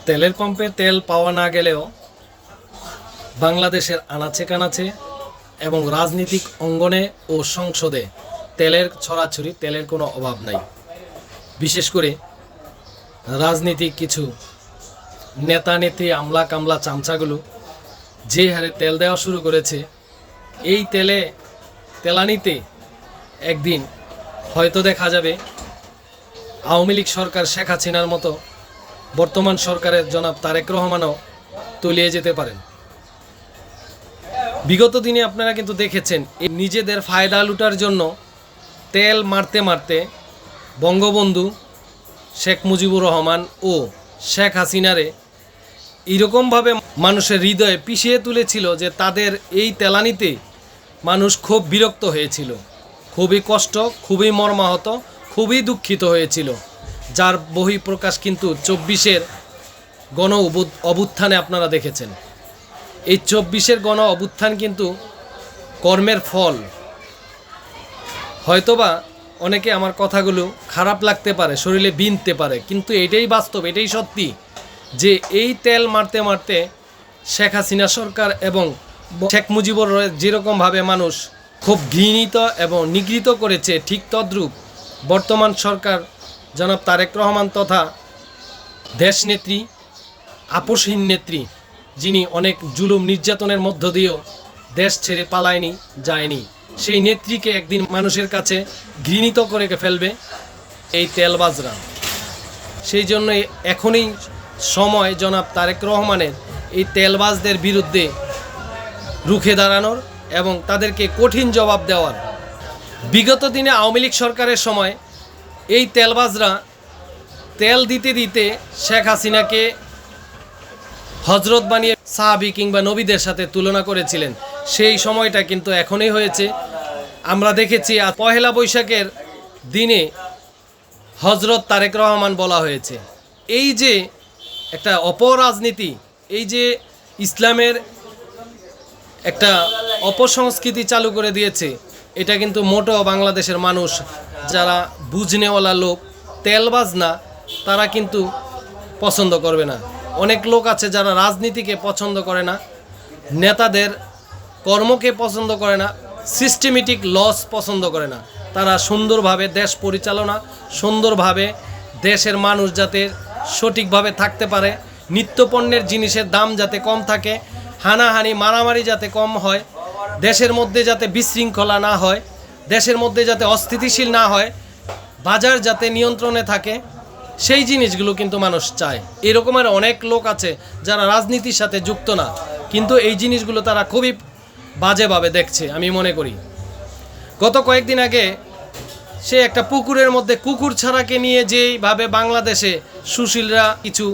তেলের পাম্পে তেল পাওয়া না গেলেও বাংলাদেশের আনাচে কানাচে এবং রাজনৈতিক অঙ্গনে ও সংসদে তেলের ছড়াছড়ি, তেলের কোনো অভাব নাই। বিশেষ করে রাজনীতিক কিছু নেতা নেত্রী, আমলা কামলা চামচাগুলো যে হারে তেল দেওয়া শুরু করেছে, এই তেলানিতে একদিন হয়তো দেখা যাবে আওয়ামী লীগ সরকার শেখ হাসিনার মতো বর্তমান সরকারের জনাব তারেক রহমানও তলিয়ে যেতে পারেন। বিগত দিনে আপনারা কিন্তু দেখেছেন নিজেদের ফায়দা লুটার জন্য তেল মারতে মারতে বঙ্গবন্ধু শেখ মুজিবুর রহমান ও শেখ হাসিনারে এরকমভাবে মানুষের হৃদয়ে পিষিয়ে তুলেছিল যে তাদের এই তেলানিতে মানুষ খুব বিরক্ত হয়েছিল, খুবই কষ্ট, খুবই মর্মাহত, খুবই দুঃখিত হয়েছিল, যার বহিঃপ্রকাশ কিন্তু ২৪-এর গণ অভ্যুত্থানে আপনারা দেখেছেন। এই ২৪-এর গণ অভ্যুত্থান কিন্তু কর্মের ফল। হয়তোবা অনেকে আমার কথাগুলো খারাপ লাগতে পারে, শরীরে বিনতে পারে, কিন্তু এটাই বাস্তব, এটাই সত্যি যে এই তেল মারতে মারতে শেখ হাসিনা সরকার এবং শেখ মুজিবুর যেরকমভাবে মানুষ খুব ঘৃণিত এবং নিগৃহীত করেছে, ঠিক তদ্রূপ বর্তমান সরকার জনাব তারেক রহমান তথা দেশনেত্রী, আপোষহীন নেত্রী, যিনি অনেক জুলুম নির্যাতনের মধ্য দিয়েও দেশ ছেড়ে পালায়নি, যায়নি, সেই নেত্রীকে একদিন মানুষের কাছে ঘৃণিত করে ফেলবে এই তেলবাজরা। সেই জন্য এখনই সময় জনাব তারেক রহমানের এই তেলবাজদের বিরুদ্ধে রুখে দাঁড়ানোর এবং তাদেরকে কঠিন জবাব দেওয়ার। বিগত দিনে আওয়ামী লীগ সরকারের সময় এই তেলবাজরা তেল দিতে দিতে শেখ হাসিনাকে হজরত বানিয়ে সাহাবী কিংবা নবীদের সাথে তুলনা করেছিলেন। সেই সময়টা কিন্তু এখনই হয়েছে। আমরা দেখেছি পহেলা বৈশাখের দিনে হজরত তারেক রহমান বলা হয়েছে। এই যে একটা অপরাজনীতি, এই যে ইসলামের একটা অপসংস্কৃতি চালু করে দিয়েছে, এটা কিন্তু মোটেও বাংলাদেশের মানুষ যারা বুঝনেওয়ালা লোক, তেলবাজ না, তারা কিন্তু পছন্দ করবে না। অনেক লোক আছে যারা রাজনীতিকে পছন্দ করে না, নেতাদের কর্মকে পছন্দ করে না, সিস্টেমেটিক লস পছন্দ করে না। তারা সুন্দরভাবে দেশ পরিচালনা, সুন্দরভাবে দেশের মানুষ যাতে সঠিকভাবে থাকতে পারে, নিত্যপণ্যের জিনিসের দাম যাতে কম থাকে, হানাহানি মারামারি যাতে কম হয়, দেশের মধ্যে যাতে বিশৃঙ্খলা না হয়, দেশের মধ্যে যাতে অস্থিতিশীল না হয়, বাজার যাতে নিয়ন্ত্রণে থাকে, সেই জিনিসগুলো কিন্তু মানুষ চায়। এরকমের অনেক লোক আছে যারা রাজনীতির সাথে যুক্ত না, কিন্তু এই জিনিসগুলো তারা খুবই বাজেভাবে দেখছে আমি মনে করি। গত কয়েকদিন আগে সে একটা পুকুরের মধ্যে কুকুর ছাড়াকে নিয়ে যেইভাবে বাংলাদেশে সুশীলরা, কিছু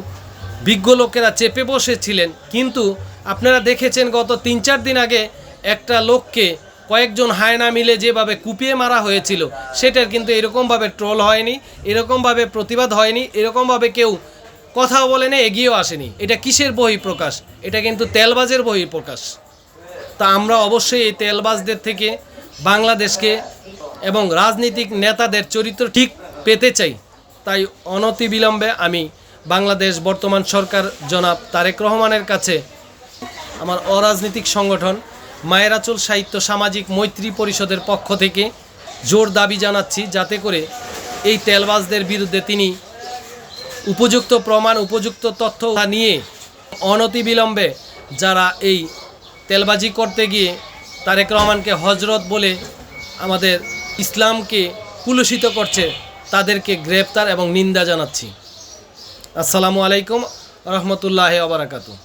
বিজ্ঞ লোকেরা চেপে বসেছিলেন, কিন্তু আপনারা দেখেছেন গত ৩-৪ দিন আগে একটা লোককে কয়েকজন হায়না মিলে যেভাবে কুপিয়ে মারা হয়েছিল, সেটার কিন্তু এরকমভাবে ট্রোল হয়নি, এরকমভাবে প্রতিবাদ হয়নি, এরকমভাবে কেউ কথাও বলেনি, এগিয়েও আসেনি। এটা কিসের বহিঃপ্রকাশ? এটা কিন্তু তেলবাজের বহিঃপ্রকাশ। তা আমরা অবশ্যই এই তেলবাজদের থেকে বাংলাদেশকে এবং রাজনৈতিক নেতাদের চরিত্র ঠিক পেতে চাই। তাই অনতিবিলম্বে আমি বাংলাদেশ বর্তমান সরকার জনাব তারেক রহমানের কাছে আমার অরাজনৈতিক সংগঠন মায়ের আঁচল সাহিত্য সামাজিক মৈত্রী পরিষদের পক্ষ থেকে জোর দাবি জানাচ্ছি, যাতে করে এই তেলবাজদের বিরুদ্ধে তিনি উপযুক্ত প্রমাণ, উপযুক্ত তথ্য নিয়ে অনতিবিলম্বে যারা এই তেলবাজি করতে গিয়ে তারেক রহমানকে হজরত বলে আমাদের ইসলামকে কুলুষিত করছে, তাদেরকে গ্রেপ্তার এবং নিন্দা জানাচ্ছি। আসসালামু আলাইকুম রহমতুল্লাহি ওয়া বারাকাতুহু।